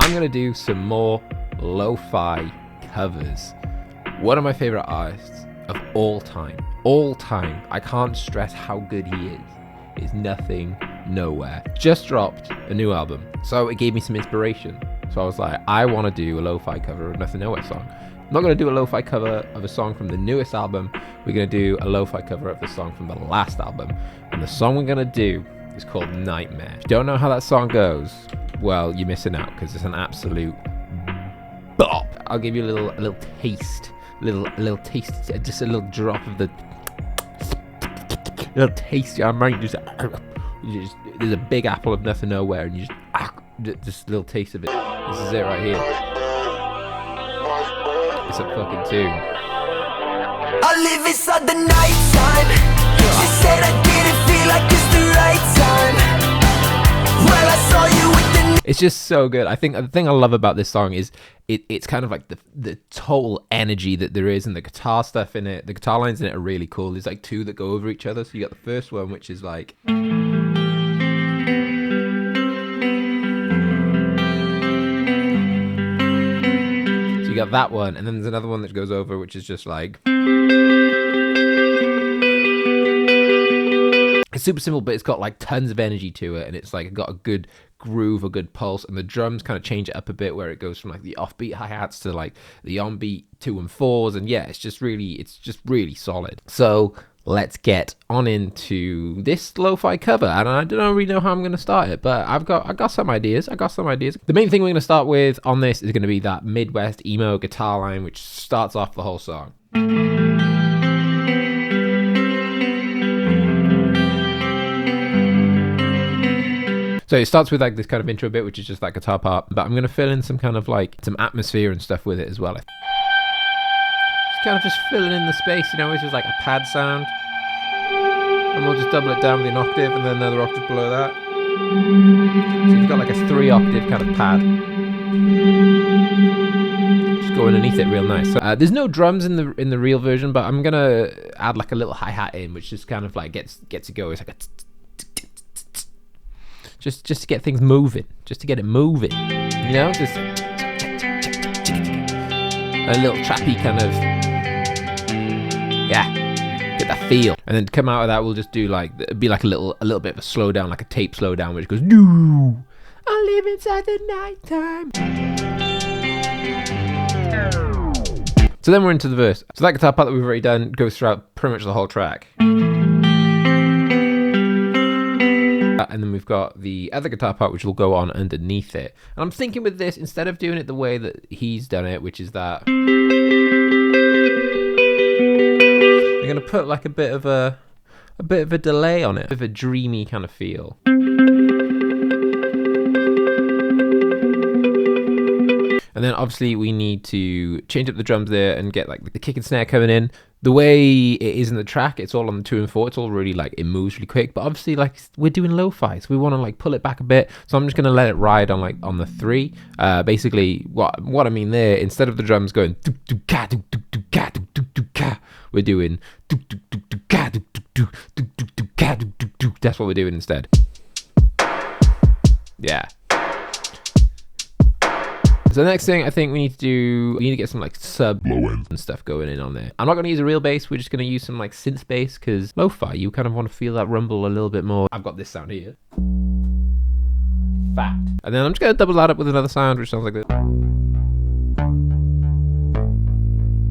I'm gonna do some more lo-fi covers. One of my favorite artists of all time, I can't stress how good he is Nothing Nowhere. Just dropped a new album, so it gave me some inspiration. So I was like, I want to do a lo-fi cover of Nothing Nowhere song. I'm not going to do a lo-fi cover of a song from the newest album. We're going to do a lo-fi cover of the song from the last album. And the song we're going to do is called Nightmare. If you don't know how that song goes, well, you're missing out, because it's an absolute bop. I'll give you a little taste, little taste, just a little drop of the little taste. I might just there's a big apple of Nothing Nowhere, and you just a little taste of it. This is it right here. It's a fucking tune. I live inside the nighttime. She said I didn't feel like it's the right time. Well, I saw you with the... It's just so good. I think the thing I love about this song is it's kind of like the total energy that there is, and the guitar stuff in it. The guitar lines in it are really cool. There's like two that go over each other. So you got the first one, which is like... You got that one, and then there's another one that goes over, which is just like, it's super simple, but it's got like tons of energy to it, and it's like got a good groove, a good pulse, and the drums kind of change it up a bit, where it goes from like the offbeat hi-hats to like the onbeat 2 and 4s, and yeah, it's just really solid. So let's get on into this lo-fi cover, and I don't really know how I'm going to start it, but I got some ideas. The main thing we're going to start with on this is going to be that Midwest emo guitar line, which starts off the whole song. So it starts with like this kind of intro bit, which is just that guitar part, but I'm going to fill in some kind of like some atmosphere and stuff with it as well. Kind of just filling in the space, you know, it's just like a pad sound, and we'll just double it down with an octave and then another octave below that. So you've got like a 3-octave kind of pad, just go underneath it real nice. So, there's no drums in the real version, but I'm gonna add like a little hi-hat in, which just kind of like gets it going. It's like a just to get things moving, just to get it moving, you know, just a little trappy kind of, yeah, get that feel. And then to come out of that, we'll just do like, it'd be like a little bit of a slowdown, like a tape slowdown, which goes, no, I live inside the nighttime. So then we're into the verse. So that guitar part that we've already done goes throughout pretty much the whole track. And then we've got the other guitar part, which will go on underneath it. And I'm thinking with this, instead of doing it the way that he's done it, which is that, I'm going to put like a bit of a delay on it, a bit of a dreamy kind of feel. And then obviously we need to change up the drums there and get like the kick and snare coming in. The way it is in the track, it's all on the 2 and 4. It's all really like, it moves really quick. But obviously like we're doing lo-fi, so we want to like pull it back a bit. So I'm just going to let it ride on like on the 3. Basically what I mean there, instead of the drums going we're doing that's what we're doing instead. Yeah. So the next thing I think we need to get some like sub low end and stuff going in on there. I'm not going to use a real bass. We're just going to use some like synth bass, because lo-fi, you kind of want to feel that rumble a little bit more. I've got this sound here. Fat. And then I'm just going to double that up with another sound, which sounds like this.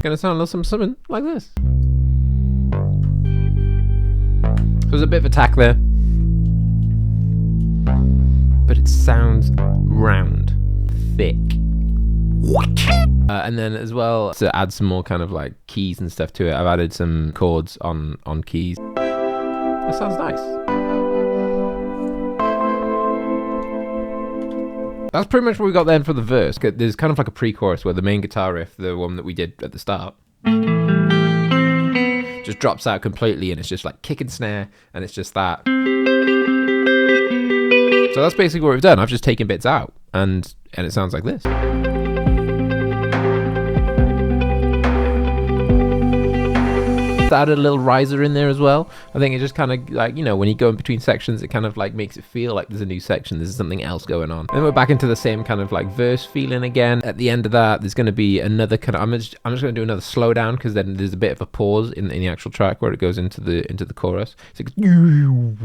Going to sound a little something like this. So there's a bit of attack there, but it sounds round, thick. And then as well, to add some more kind of like keys and stuff to it, I've added some chords on keys. That sounds nice. That's pretty much what we got then for the verse. There's kind of like a pre-chorus where the main guitar riff, the one that we did at the start, just drops out completely, and it's just like kick and snare, and it's just that. So that's basically what we've done. I've just taken bits out, and it sounds like this. Added a little riser in there as well. I think it just kind of like, you know, when you go in between sections, it kind of like makes it feel like there's a new section, there's something else going on. Then we're back into the same kind of like verse feeling again. At the end of that, there's going to be another kind of, I'm just going to do another slowdown, because then there's a bit of a pause in the actual track where it goes into the chorus. So it goes,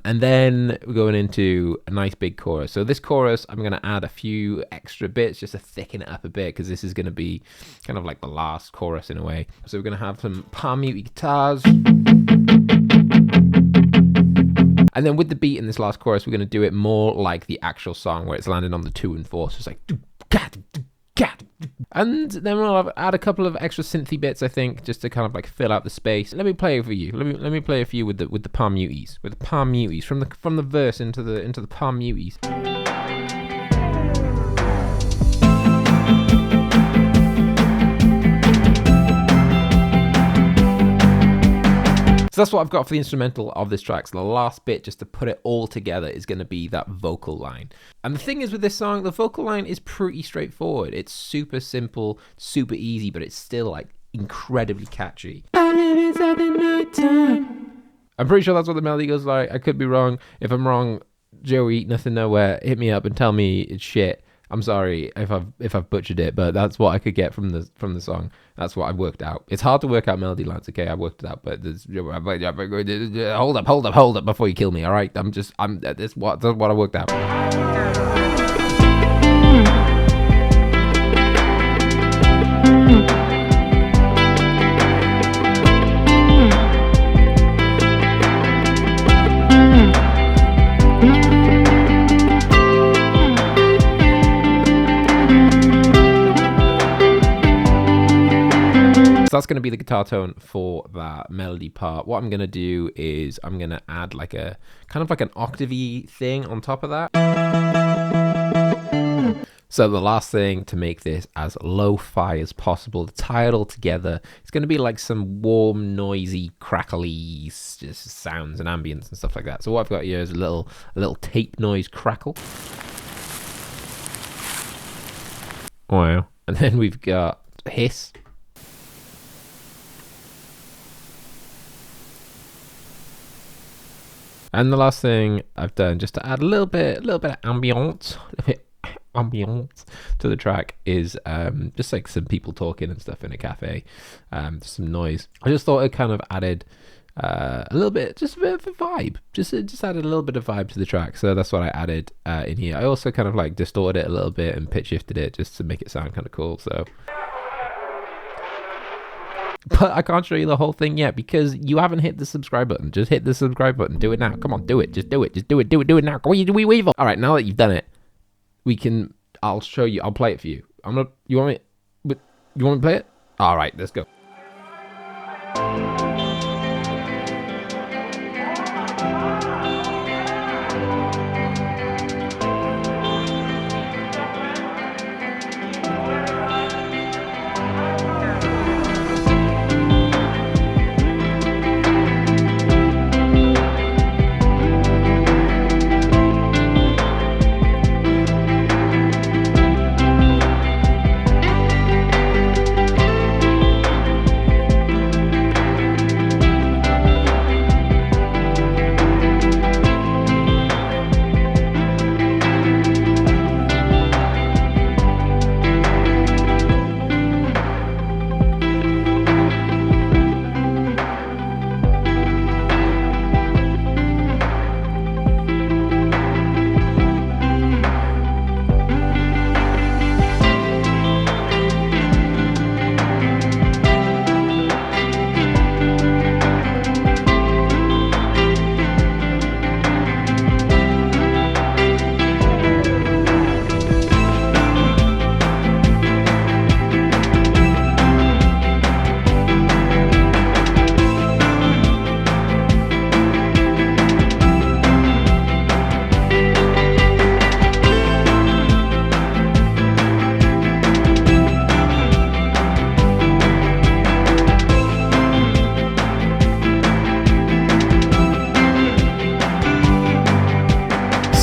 and then we're going into a nice big chorus. So this chorus, I'm going to add a few extra bits just to thicken it up a bit, because this is going to be kind of like the last chorus in a way. So we're going to have some palm mute guitars. And then with the beat in this last chorus, we're going to do it more like the actual song, where it's landing on the 2 and 4. So it's like, and then we'll add a couple of extra synthy bits, I think, just to kind of like fill out the space. Let me play it for you. Let me play it for you with the palm muties, from the verse into the palm muties. So that's what I've got for the instrumental of this track. So the last bit, just to put it all together, is going to be that vocal line. And the thing is with this song, the vocal line is pretty straightforward. It's super simple, super easy, but it's still like incredibly catchy. I'm pretty sure that's what the melody goes like. I could be wrong. If I'm wrong, Joey, nothing nowhere, hit me up and tell me it's shit. I'm sorry if I've butchered it, but that's what I could get from the song. That's what I worked out. It's hard to work out melody lines, okay? I worked it out, but hold up before you kill me, all right? That's what I worked out. So that's going to be the guitar tone for that melody part. What I'm going to do is I'm going to add like a kind of like an octave-y thing on top of that. So the last thing to make this as lo-fi as possible, to tie it all together, it's going to be like some warm, noisy, crackly just sounds and ambience and stuff like that. So what I've got here is a little tape noise crackle. Wow. And then we've got hiss. And the last thing I've done, just to add a little bit of ambience to the track, is just like some people talking and stuff in a cafe, some noise. I just thought it kind of added a little bit, just a bit of a vibe, just added a little bit of vibe to the track. So that's what I added in here. I also kind of like distorted it a little bit and pitch shifted it just to make it sound kind of cool. So. But I can't show you the whole thing yet because you haven't hit the subscribe button. Just hit the subscribe button. Do it now. Come on, do it. Just do it. Just do it. Do it now. Go on, weevil. All right, now that you've done it, I'll show you. I'll play it for you. You want me to play it? All right, let's go.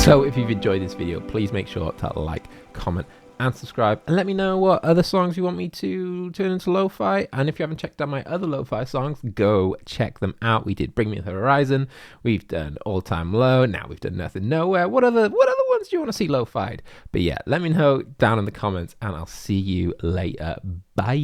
So if you've enjoyed this video, please make sure to like, comment, and subscribe, and let me know what other songs you want me to turn into lo-fi. And if you haven't checked out my other lo-fi songs, go check them out. We did Bring Me the Horizon, we've done All Time Low, now we've done Nothing Nowhere. What other ones do you want to see lo-fied? But yeah, let me know down in the comments, and I'll see you later. Bye.